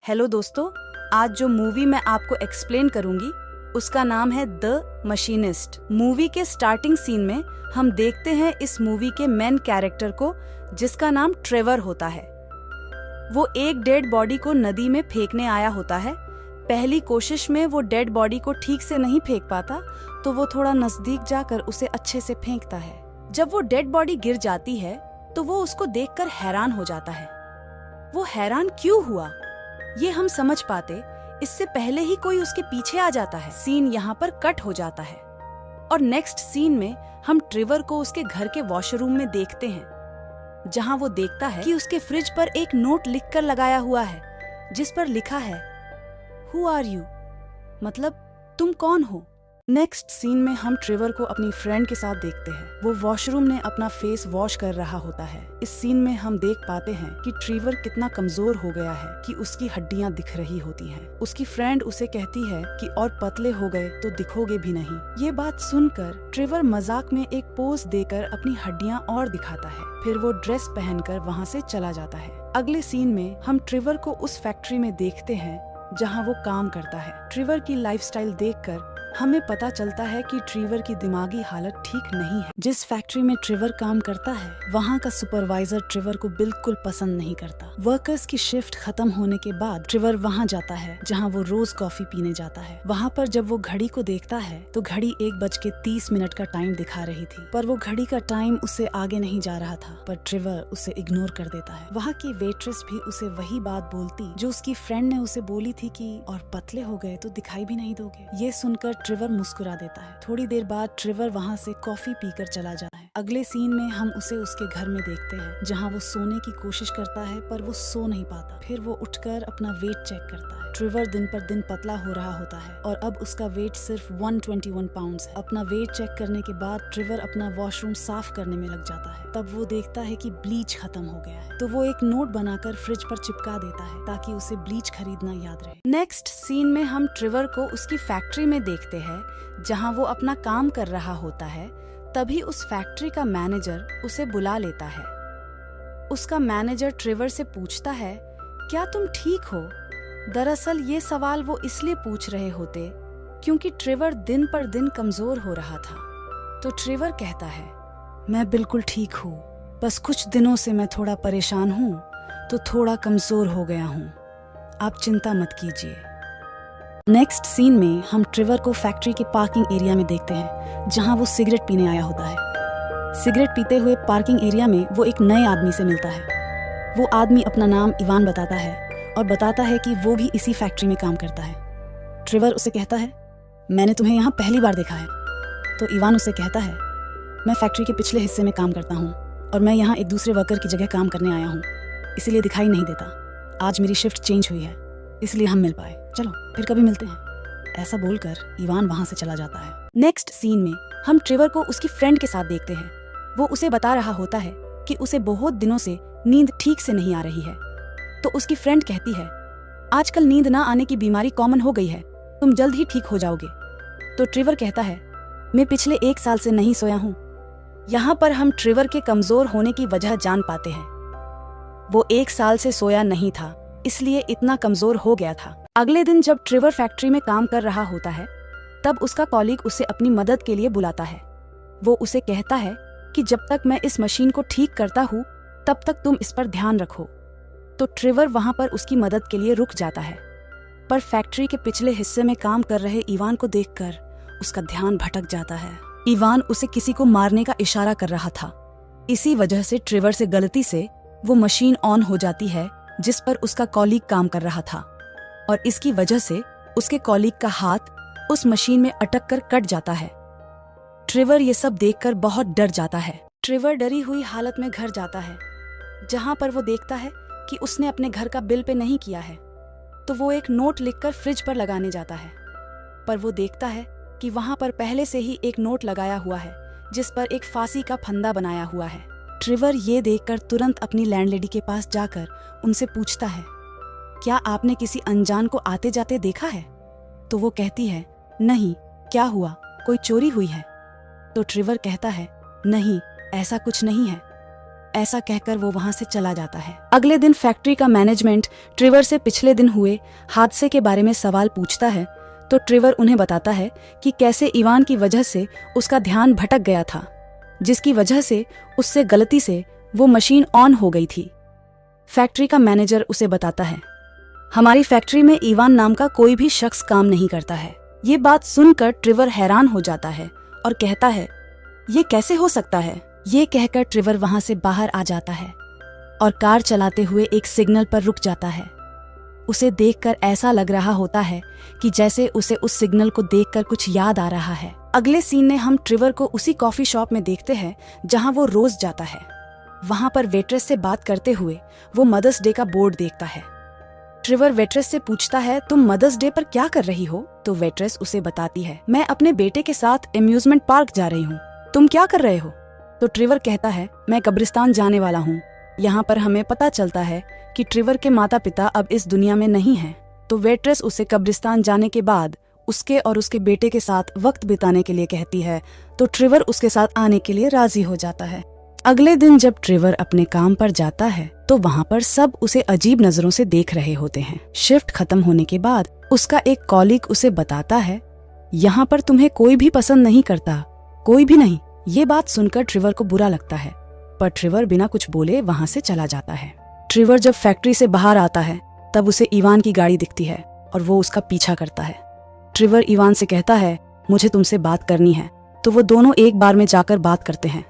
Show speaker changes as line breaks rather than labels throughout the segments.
Hello दोस्तों, आज जो मूवी मैं आपको एक्सप्लेन करूंगी उसका नाम है द मशीनिस्ट। मूवी के स्टार्टिंग सीन में हम देखते हैं इस मूवी के मेन कैरेक्टर को, जिसका नाम ट्रेवर होता है। वो एक डेड बॉडी को नदी में फेंकने आया होता है। पहली कोशिश में वो डेड बॉडी को ठीक से नहीं फेंक पाता, तो वो थोड़ा नजदीक जाकर उसे अच्छे से फेंकता है। जब वो डेड बॉडी गिर जाती है तो वो उसको देखकर हैरान हो जाता है। वो हैरान क्यों हुआ ये हम समझ पाते इससे पहले ही कोई उसके पीछे आ जाता है। सीन यहाँ पर कट हो जाता है और नेक्स्ट सीन में हम ट्रेवर को उसके घर के वॉशरूम में देखते हैं, जहाँ वो देखता है कि उसके फ्रिज पर एक नोट लिखकर लगाया हुआ है, जिस पर लिखा है हु आर यू, मतलब तुम कौन हो। नेक्स्ट सीन में हम ट्रेवर को अपनी फ्रेंड के साथ देखते हैं। वो वॉशरूम में अपना फेस वॉश कर रहा होता है। इस सीन में हम देख पाते हैं कि ट्रेवर कितना कमजोर हो गया है कि उसकी हड्डियां दिख रही होती हैं। उसकी फ्रेंड उसे कहती है कि और पतले हो गए तो दिखोगे भी नहीं। ये बात सुनकर ट्रेवर मजाक में एक पोज देकर अपनी हड्डियां और दिखाता है। फिर वो ड्रेस पहनकर वहाँ से चला जाता है। अगले सीन में हम ट्रेवर को उस फैक्ट्री में देखते हैं जहाँ वो काम करता है। ट्रेवर की लाइफस्टाइल देखकर हमें पता चलता है कि ट्रेवर की दिमागी हालत ठीक नहीं है। जिस फैक्ट्री में ट्रेवर काम करता है वहाँ का सुपरवाइजर ट्रेवर को बिल्कुल पसंद नहीं करता। वर्कर्स की शिफ्ट खत्म होने के बाद ट्रेवर वहाँ जाता है जहाँ वो रोज कॉफी पीने जाता है। वहाँ पर जब वो घड़ी को देखता है तो घड़ी 1:30 का टाइम दिखा रही थी, पर वो घड़ी का टाइम उससे आगे नहीं जा रहा था। पर ट्रेवर उसे इग्नोर कर देता है। वहाँ की वेट्रेस भी उसे वही बात बोलती जो उसकी फ्रेंड ने उसे बोली थी कि और पतले हो गए तो दिखाई भी नहीं दोगे। ये सुनकर ट्रेवर मुस्कुरा देता है। थोड़ी देर बाद ट्रेवर वहाँ से कॉफी पीकर चला जाता है। अगले सीन में हम उसे उसके घर में देखते हैं जहाँ वो सोने की कोशिश करता है, पर वो सो नहीं पाता। फिर वो उठकर अपना वेट चेक करता है। ट्रेवर दिन पर दिन पतला हो रहा होता है और अब उसका वेट सिर्फ 121 पाउंड्स है। अपना वेट चेक करने के बाद ट्रेवर अपना वॉशरूम साफ करने में लग जाता है। तब वो देखता है कि ब्लीच खत्म हो गया है, तो वो एक नोट बनाकर फ्रिज पर चिपका देता है ताकि उसे ब्लीच खरीदना याद रहे। नेक्स्ट सीन में हम ट्रेवर को उसकी फैक्ट्री में देखते हैं जहाँ वो अपना काम कर रहा होता है। तभी उस फैक्ट्री का मैनेजर उसे बुला लेता है। उसका मैनेजर ट्रेवर से पूछता है, क्या तुम ठीक हो? दरअसल ये सवाल वो इसलिए पूछ रहे होते क्योंकि ट्रेवर दिन पर दिन कमजोर हो रहा था। तो ट्रेवर कहता है, मैं बिल्कुल ठीक हूँ, बस कुछ दिनों से मैं थोड़ा परेशान हूँ तो थोड़ा कमजोर हो गया हूँ, आप चिंता मत कीजिए। नेक्स्ट सीन में हम ट्रेवर को फैक्ट्री के पार्किंग एरिया में देखते हैं जहां वो सिगरेट पीने आया होता है। सिगरेट पीते हुए पार्किंग एरिया में वो एक नए आदमी से मिलता है। वो आदमी अपना नाम इवान बताता है और बताता है कि वो भी इसी फैक्ट्री में काम करता है। ट्रेवर उसे कहता है, मैंने तुम्हें यहाँ पहली बार देखा है। तो इवान उसे कहता है, मैं फैक्ट्री के पिछले हिस्से में काम करता हूँ और मैं यहाँ एक दूसरे वर्कर की जगह काम करने आया हूँ, इसीलिए दिखाई नहीं देता। आज मेरी शिफ्ट चेंज हुई है, इसलिए हम मिल पाए, चलो फिर कभी मिलते हैं। ऐसा बोलकर इवान वहाँ से चला जाता है। नेक्स्ट सीन में हम ट्रेवर को उसकी फ्रेंड के साथ देखते हैं। वो उसे बता रहा होता है कि उसे बहुत दिनों से नींद ठीक से नहीं आ रही है। तो उसकी फ्रेंड कहती है, आजकल नींद ना आने की बीमारी कॉमन हो गई है, तुम जल्द ही ठीक हो जाओगे। तो ट्रेवर कहता है, मैं पिछले 1 साल से नहीं सोया हूँ। यहाँ पर हम ट्रेवर के कमजोर होने की वजह जान पाते हैं। वो 1 साल से सोया नहीं था, इसलिए इतना कमजोर हो गया था। अगले दिन जब ट्रेवर फैक्ट्री में काम कर रहा होता है तब उसका कॉलीग उसे अपनी मदद के लिए बुलाता है। वो उसे कहता है कि जब तक मैं इस मशीन को ठीक करता हूँ तब तक तुम इस पर ध्यान रखो। तो ट्रेवर वहाँ पर उसकी मदद के लिए रुक जाता है, पर फैक्ट्री के पिछले हिस्से में काम कर रहे इवान को देखकर उसका ध्यान भटक जाता है। इवान उसे किसी को मारने का इशारा कर रहा था। इसी वजह से ट्रेवर से गलती से वो मशीन ऑन हो जाती है जिस पर उसका कॉलीग काम कर रहा था, और इसकी वजह से उसके कॉलीग का हाथ उस मशीन में अटक कर कट जाता है। ट्रेवर ये सब देखकर बहुत डर जाता है। ट्रेवर डरी हुई हालत में घर जाता है, जहां पर वो देखता है कि उसने अपने घर का बिल पे नहीं किया है। तो वो एक नोट लिखकर फ्रिज पर लगाने जाता है, पर वो देखता है कि वहां पर पहले से ही एक नोट लगाया हुआ है जिस पर एक फांसी का फंदा बनाया हुआ है। ट्रेवर ये देखकर तुरंत अपनी लैंडलेडी के पास जाकर उनसे पूछता है, क्या आपने किसी अनजान को आते जाते देखा है? तो वो कहती है, नहीं, क्या हुआ, कोई चोरी हुई है? तो ट्रेवर कहता है, नहीं, ऐसा कुछ नहीं है। ऐसा कहकर वो वहां से चला जाता है। अगले दिन फैक्ट्री का मैनेजमेंट ट्रिवर से पिछले दिन हुए हादसे के बारे में सवाल पूछता है तो ट्रिवर उन्हें बताता है कि कैसे इवान की वजह से उसका ध्यान भटक गया था, जिसकी वजह से उससे गलती से वो मशीन ऑन हो गई थी। फैक्ट्री का मैनेजर उसे बताता है, हमारी फैक्ट्री में इवान नाम का कोई भी शख्स काम नहीं करता है। ये बात सुनकर ट्रिवर हैरान हो जाता है और कहता है, ये कैसे हो सकता है। ये कहकर ट्रिवर वहां से बाहर आ जाता है और कार चलाते हुए एक सिग्नल पर रुक जाता है। उसे देखकर ऐसा लग रहा होता है कि जैसे उसे उस सिग्नल को देखकर कुछ याद आ रहा है। अगले सीन में हम ट्रिवर को उसी कॉफी शॉप में देखते हैं जहां वो रोज जाता है। वहां पर वेट्रेस से बात करते हुए वो मदर्स डे का बोर्ड देखता है। ट्रिवर वेट्रेस से पूछता है, तुम मदर्स डे पर क्या कर रही हो। तो वेट्रेस उसे बताती है, मैं अपने बेटे के साथ एम्यूजमेंट पार्क जा रही हूँ। तुम क्या कर रहे हो। तो ट्रिवर कहता है, मैं कब्रिस्तान जाने वाला हूँ। यहाँ पर हमें पता चलता है कि ट्रिवर के माता पिता अब इस दुनिया में नहीं हैं। तो वेट्रेस उसे कब्रिस्तान जाने के बाद उसके और उसके बेटे के साथ वक्त बिताने के लिए कहती है, तो ट्रिवर उसके साथ आने के लिए राजी हो जाता है। अगले दिन जब ट्रिवर अपने काम पर जाता है तो वहाँ पर सब उसे अजीब नजरों से देख रहे होते हैं। शिफ्ट खत्म होने के बाद उसका एक कॉलीग उसे बताता है, यहाँ पर तुम्हें कोई भी पसंद नहीं करता, कोई भी नहीं। ये बात सुनकर ट्रिवर को बुरा लगता है, पर ट्रिवर बिना कुछ बोले वहाँ से चला जाता है। ट्रिवर जब फैक्ट्री से बाहर आता है तब उसे इवान की गाड़ी दिखती है और वो उसका पीछा करता है। ट्रिवर इवान से कहता है, मुझे तुमसे बात करनी है। तो वो दोनों एक बार में जाकर बात करते हैं।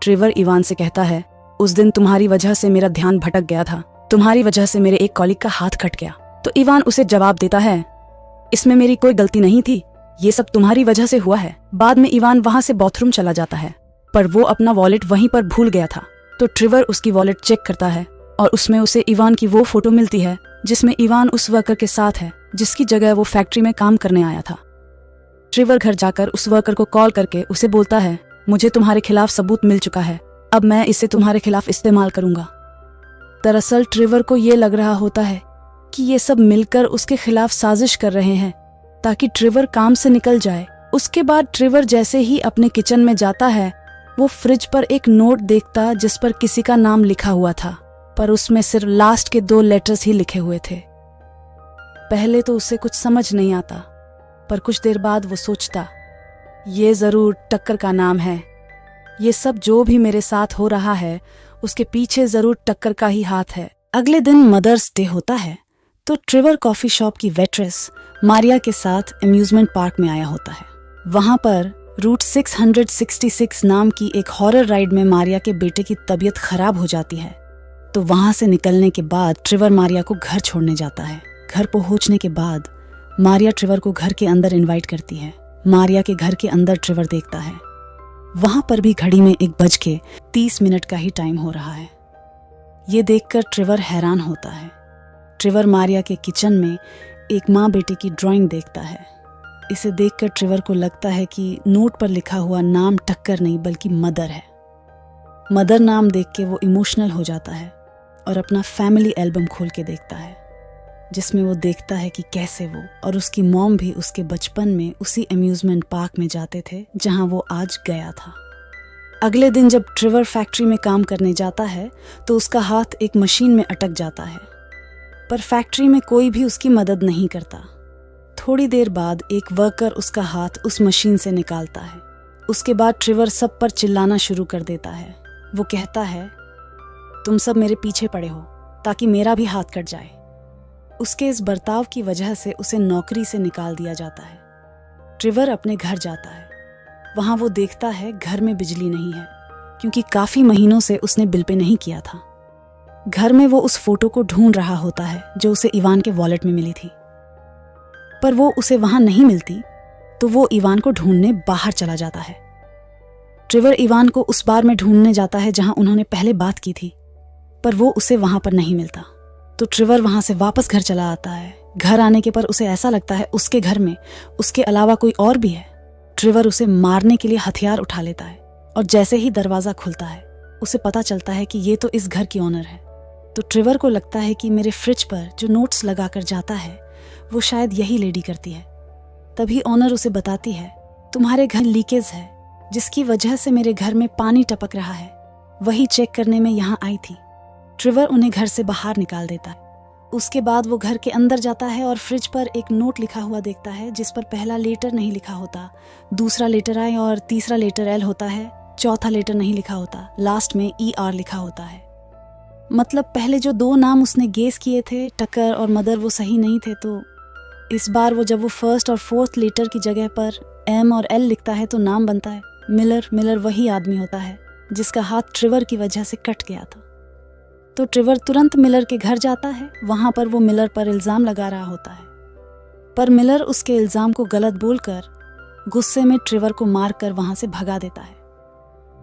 ट्रिवर इवान से कहता है, उस दिन तुम्हारी वजह से मेरा ध्यान भटक गया था, तुम्हारी वजह से मेरे एक कॉलीग का हाथ कट गया। तो इवान उसे जवाब देता है, इसमें मेरी कोई गलती नहीं थी, ये सब तुम्हारी वजह से हुआ है। बाद में इवान वहां से बाथरूम चला जाता है, पर वो अपना वॉलेट वहीं पर भूल गया था। तो ट्रिवर उसकी वॉलेट चेक करता है और उसमें उसे इवान की वो फोटो मिलती है जिसमें इवान उस वर्कर के साथ है जिसकी जगह वो फैक्ट्री में काम करने आया था। ट्रिवर घर जाकर उस वर्कर को कॉल करके उसे बोलता है, मुझे तुम्हारे खिलाफ सबूत मिल चुका है, अब मैं इसे तुम्हारे खिलाफ इस्तेमाल करूंगा। दरअसल ट्रिवर को ये लग रहा होता है कि ये सब मिलकर उसके खिलाफ साजिश कर रहे हैं ताकि ट्रिवर काम से निकल जाए। उसके बाद ट्रिवर जैसे ही अपने किचन में जाता है वो फ्रिज पर एक नोट देखता जिस पर किसी का नाम लिखा हुआ था, पर उसमें सिर्फ लास्ट के 2 लेटर्स ही लिखे हुए थे। पहले तो उसे कुछ समझ नहीं आता, पर कुछ देर बाद वो सोचता, ये जरूर टक्कर का नाम है। ये सब जो भी मेरे साथ हो रहा है उसके पीछे जरूर टक्कर का ही हाथ है। अगले दिन मदर्स डे होता है तो ट्रिवर कॉफी शॉप की वेट्रेस मारिया के साथ अम्यूजमेंट पार्क में आया होता है। वहां पर रूट 666 नाम की एक हॉरर राइड में मारिया के बेटे की तबीयत खराब हो जाती है। तो वहां से निकलने के बाद ट्रिवर मारिया को घर छोड़ने जाता है। घर पहुंचने के बाद मारिया ट्रिवर को घर के अंदर इनवाइट करती है। मारिया के घर के अंदर ट्रिवर देखता है, वहां पर भी घड़ी में 1:30 का ही टाइम हो रहा है। ये देखकर ट्रिवर हैरान होता है। ट्रिवर मारिया के किचन में एक माँ बेटे की ड्राइंग देखता है। इसे देखकर ट्रिवर को लगता है कि नोट पर लिखा हुआ नाम टक्कर नहीं बल्कि मदर है। मदर नाम देख के वो इमोशनल हो जाता है और अपना फैमिली एल्बम खोल के देखता है, जिसमें वो देखता है कि कैसे वो और उसकी मॉम भी उसके बचपन में उसी अम्यूजमेंट पार्क में जाते थे जहां वो आज गया था। अगले दिन जब ट्रिवर फैक्ट्री में काम करने जाता है तो उसका हाथ एक मशीन में अटक जाता है, पर फैक्ट्री में कोई भी उसकी मदद नहीं करता। थोड़ी देर बाद एक वर्कर उसका हाथ उस मशीन से निकालता है। उसके बाद ट्रिवर सब पर चिल्लाना शुरू कर देता है। वो कहता है, तुम सब मेरे पीछे पड़े हो ताकि मेरा भी हाथ कट जाए। उसके इस बर्ताव की वजह से उसे नौकरी से निकाल दिया जाता है। ट्रिवर अपने घर जाता है। वहां वो देखता है घर में बिजली नहीं है क्योंकि काफी महीनों से उसने बिल पे नहीं किया था। घर में वो उस फोटो को ढूंढ रहा होता है जो उसे इवान के वॉलेट में मिली थी, पर वो उसे वहां नहीं मिलती तो वो इवान को ढूंढने बाहर चला जाता है। ट्रिवर इवान को उस बार में ढूंढने जाता है जहां उन्होंने पहले बात की थी, पर वो उसे वहां पर नहीं मिलता। तो ट्रिवर वहां से वापस घर चला आता है। घर आने के पर उसे ऐसा लगता है उसके घर में उसके अलावा कोई और भी है। ट्रिवर उसे मारने के लिए हथियार उठा लेता है और जैसे ही दरवाजा खुलता है उसे पता चलता है कि ये तो इस घर की ओनर है। तो ट्रिवर को लगता है कि मेरे फ्रिज पर जो नोट्स लगा कर जाता है वो शायद यही लेडी करती है। तभी ओनर उसे बताती है, तुम्हारे घर लीकेज है जिसकी वजह से मेरे घर में पानी टपक रहा है।
वही चेक करने में यहाँ आई थी। ट्रिवर उन्हें घर से बाहर निकाल देता है। उसके बाद वो घर के अंदर जाता है और फ्रिज पर एक नोट लिखा हुआ देखता है जिस पर पहला लेटर नहीं लिखा होता, दूसरा लेटर आई और तीसरा लेटर एल होता है, चौथा लेटर नहीं लिखा होता, लास्ट में ER लिखा होता है। मतलब पहले जो 2 नाम उसने गेस किए थे, टकर और मदर, वो सही नहीं थे। तो इस बार जब वो फर्स्ट और फोर्थ लेटर की जगह पर M और L लिखता है तो नाम बनता है मिलर। मिलर वही आदमी होता है जिसका हाथ ट्रिवर की वजह से कट गया था। तो ट्रिवर तुरंत मिलर के घर जाता है। वहां पर वो मिलर पर इल्ज़ाम लगा रहा होता है, पर मिलर उसके इल्ज़ाम को गलत बोलकर गुस्से में ट्रिवर को मारकर वहां से भगा देता है।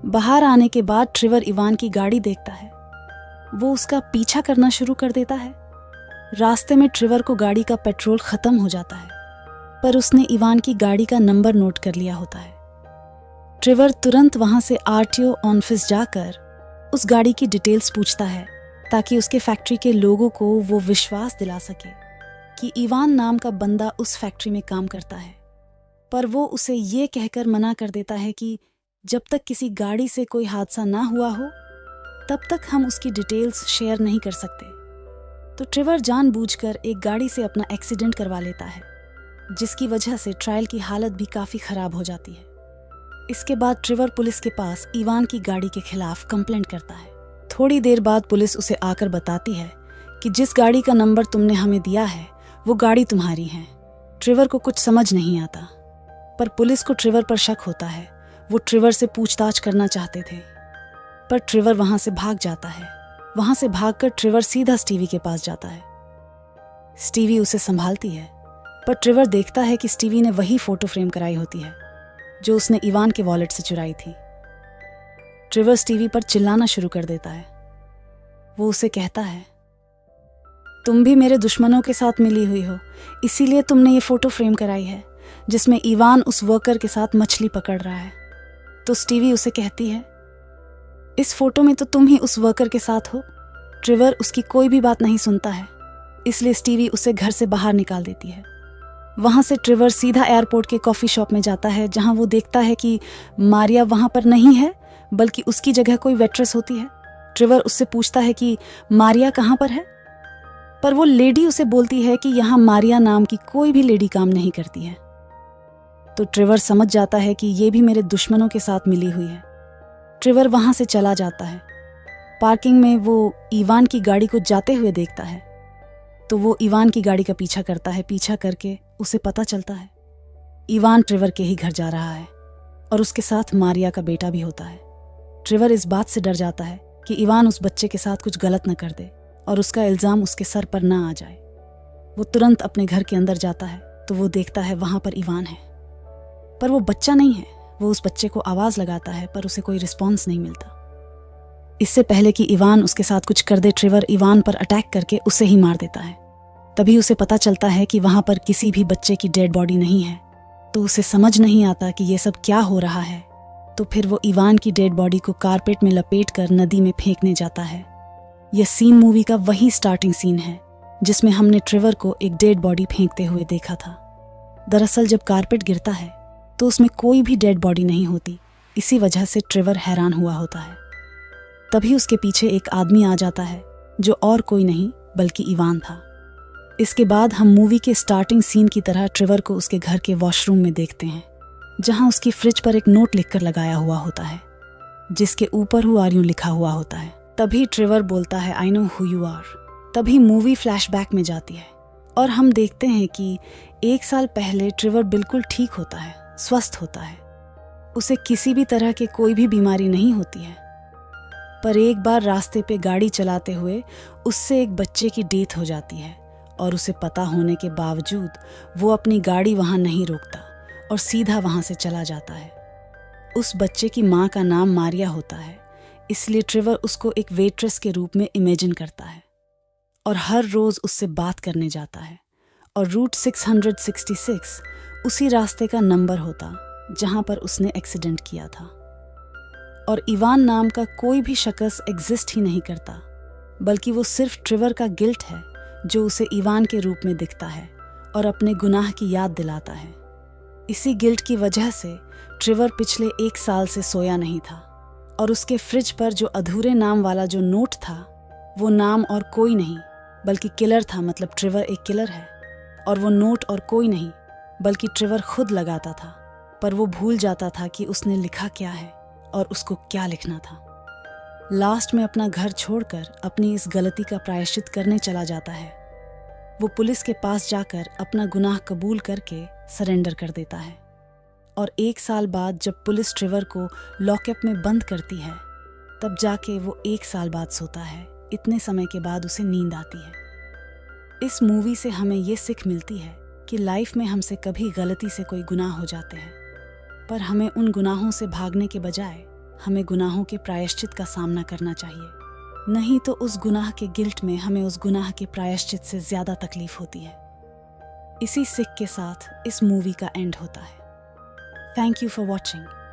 बाहर आने के बाद ट्रिवर इवान की गाड़ी देखता है। वो उसका पीछा करना शुरू कर देता है। रास्ते में ट्रिवर को गाड़ी का पेट्रोल खत्म हो जाता है, पर उसने इवान की गाड़ी का नंबर नोट कर लिया होता है। ट्रिवर तुरंत वहां से RTO ऑफिस जाकर उस गाड़ी की डिटेल्स पूछता है ताकि उसके फैक्ट्री के लोगों को वो विश्वास दिला सके कि इवान नाम का बंदा उस फैक्ट्री में काम करता है। पर वो उसे ये कहकर मना कर देता है कि जब तक किसी गाड़ी से कोई हादसा ना हुआ हो तब तक हम उसकी डिटेल्स शेयर नहीं कर सकते। तो ट्रिवर जानबूझकर एक गाड़ी से अपना एक्सीडेंट करवा लेता है, जिसकी वजह से ट्रायल की हालत भी काफ़ी ख़राब हो जाती है। इसके बाद ट्रिवर पुलिस के पास इवान की गाड़ी के खिलाफ कंप्लेंट करता है। थोड़ी देर बाद पुलिस उसे आकर बताती है कि जिस गाड़ी का नंबर तुमने हमें दिया है वो गाड़ी तुम्हारी है। ट्रिवर को कुछ समझ नहीं आता, पर पुलिस को ट्रिवर पर शक होता है। वो ट्रिवर से पूछताछ करना चाहते थे, पर ट्रिवर वहां से भाग जाता है। वहां से भागकर ट्रिवर सीधा स्टीवी के पास जाता है। स्टीवी उसे संभालती है, पर ट्रिवर देखता है कि स्टीवी ने वही फोटो फ्रेम कराई होती है जो उसने इवान के वॉलेट से चुराई थी। ट्रिवर स्टीवी पर चिल्लाना शुरू कर देता है। वो उसे कहता है, तुम भी मेरे दुश्मनों के साथ मिली हुई हो, इसीलिए तुमने ये फोटो फ्रेम कराई है जिसमें इवान उस वर्कर के साथ मछली पकड़ रहा है। तो स्टीवी उसे कहती है, इस फोटो में तो तुम ही उस वर्कर के साथ हो। ट्रिवर उसकी कोई भी बात नहीं सुनता है, इसलिए स्टीवी उसे घर से बाहर निकाल देती है। वहां से ट्रिवर सीधा एयरपोर्ट के कॉफ़ी शॉप में जाता है, जहां वो देखता है कि मारिया वहां पर नहीं है, बल्कि उसकी जगह कोई वेट्रेस होती है। ट्रिवर उससे पूछता है कि मारिया कहाँ पर है, पर वो लेडी उसे बोलती है कि यहाँ मारिया नाम की कोई भी लेडी काम नहीं करती है। तो ट्रिवर समझ जाता है कि ये भी मेरे दुश्मनों के साथ मिली हुई है। ट्रिवर वहां से चला जाता है। पार्किंग में वो इवान की गाड़ी को जाते हुए देखता है, तो वो इवान की गाड़ी का पीछा करता है। पीछा करके उसे पता चलता है इवान ट्रिवर के ही घर जा रहा है और उसके साथ मारिया का बेटा भी होता है। ट्रिवर इस बात से डर जाता है कि इवान उस बच्चे के साथ कुछ गलत न कर दे और उसका इल्ज़ाम उसके सर पर ना आ जाए। वो तुरंत अपने घर के अंदर जाता है, तो वो देखता है वहां पर इवान है, पर वो बच्चा नहीं है। वो उस बच्चे को आवाज़ लगाता है, पर उसे कोई रिस्पॉन्स नहीं मिलता। इससे पहले कि इवान उसके साथ कुछ कर दे, ट्रिवर इवान पर अटैक करके उसे ही मार देता है। तभी उसे पता चलता है कि वहां पर किसी भी बच्चे की डेड बॉडी नहीं है। तो उसे समझ नहीं आता कि ये सब क्या हो रहा है। तो फिर वो इवान की डेड बॉडी को कारपेट में लपेटकर नदी में फेंकने जाता है। यह सीन मूवी का वही स्टार्टिंग सीन है जिसमें हमने ट्रिवर को एक डेड बॉडी फेंकते हुए देखा था। दरअसल जब कारपेट गिरता है तो उसमें कोई भी डेड बॉडी नहीं होती। इसी वजह से ट्रिवर हैरान हुआ होता है। तभी उसके पीछे एक आदमी आ जाता है जो और कोई नहीं बल्कि इवान था। इसके बाद हम मूवी के स्टार्टिंग सीन की तरह ट्रिवर को उसके घर के वॉशरूम में देखते हैं, जहां उसकी फ्रिज पर एक नोट लिखकर लगाया हुआ होता है जिसके ऊपर हु आर यू लिखा हुआ होता है। तभी ट्रिवर बोलता है, I know who you are. तभी मूवी फ्लैशबैक में जाती है और हम देखते हैं कि 1 साल पहले ट्रिवर बिल्कुल ठीक होता है, स्वस्थ होता है। उसे किसी भी तरह की कोई भी बीमारी नहीं होती है। पर एक बार रास्ते पे गाड़ी चलाते हुए उससे एक बच्चे की डेथ हो जाती है और उसे पता होने के बावजूद वो अपनी गाड़ी वहां नहीं रोकता और सीधा वहां से चला जाता है। उस बच्चे की माँ का नाम मारिया होता है, इसलिए ट्रिवर उसको एक वेट्रेस के रूप में इमेजिन करता है और हर रोज उससे बात करने जाता है। और रूट 666 उसी रास्ते का नंबर होता जहां पर उसने एक्सीडेंट किया था। और इवान नाम का कोई भी शख्स एग्जिस्ट ही नहीं करता, बल्कि वो सिर्फ ट्रिवर का गिल्ट है जो उसे इवान के रूप में दिखता है और अपने गुनाह की याद दिलाता है। इसी गिल्ट की वजह से ट्रिवर पिछले 1 साल से सोया नहीं था और उसके फ्रिज पर जो अधूरे नाम वाला जो नोट था वो नाम और कोई नहीं बल्कि किलर था, मतलब ट्रिवर एक किलर है। और वो नोट और कोई नहीं बल्कि ट्रिवर खुद लगाता था, पर वो भूल जाता था कि उसने लिखा क्या है और उसको क्या लिखना था। लास्ट में अपना घर छोड़कर अपनी इस गलती का प्रायश्चित करने चला जाता है। वो पुलिस के पास जाकर अपना गुनाह कबूल करके सरेंडर कर देता है। और 1 साल बाद जब पुलिस ट्रिवर को लॉकअप में बंद करती है, तब जाके वो 1 साल बाद सोता है। इतने समय के बाद उसे नींद आती है। इस मूवी से हमें ये सीख मिलती है कि लाइफ में हमसे कभी गलती से कोई गुनाह हो जाते हैं, पर हमें उन गुनाहों से भागने के बजाय हमें गुनाहों के प्रायश्चित का सामना करना चाहिए। नहीं तो उस गुनाह के गिल्ट में हमें उस गुनाह के प्रायश्चित से ज़्यादा तकलीफ होती है। इसी सीख के साथ इस मूवी का एंड होता है। Thank you for watching.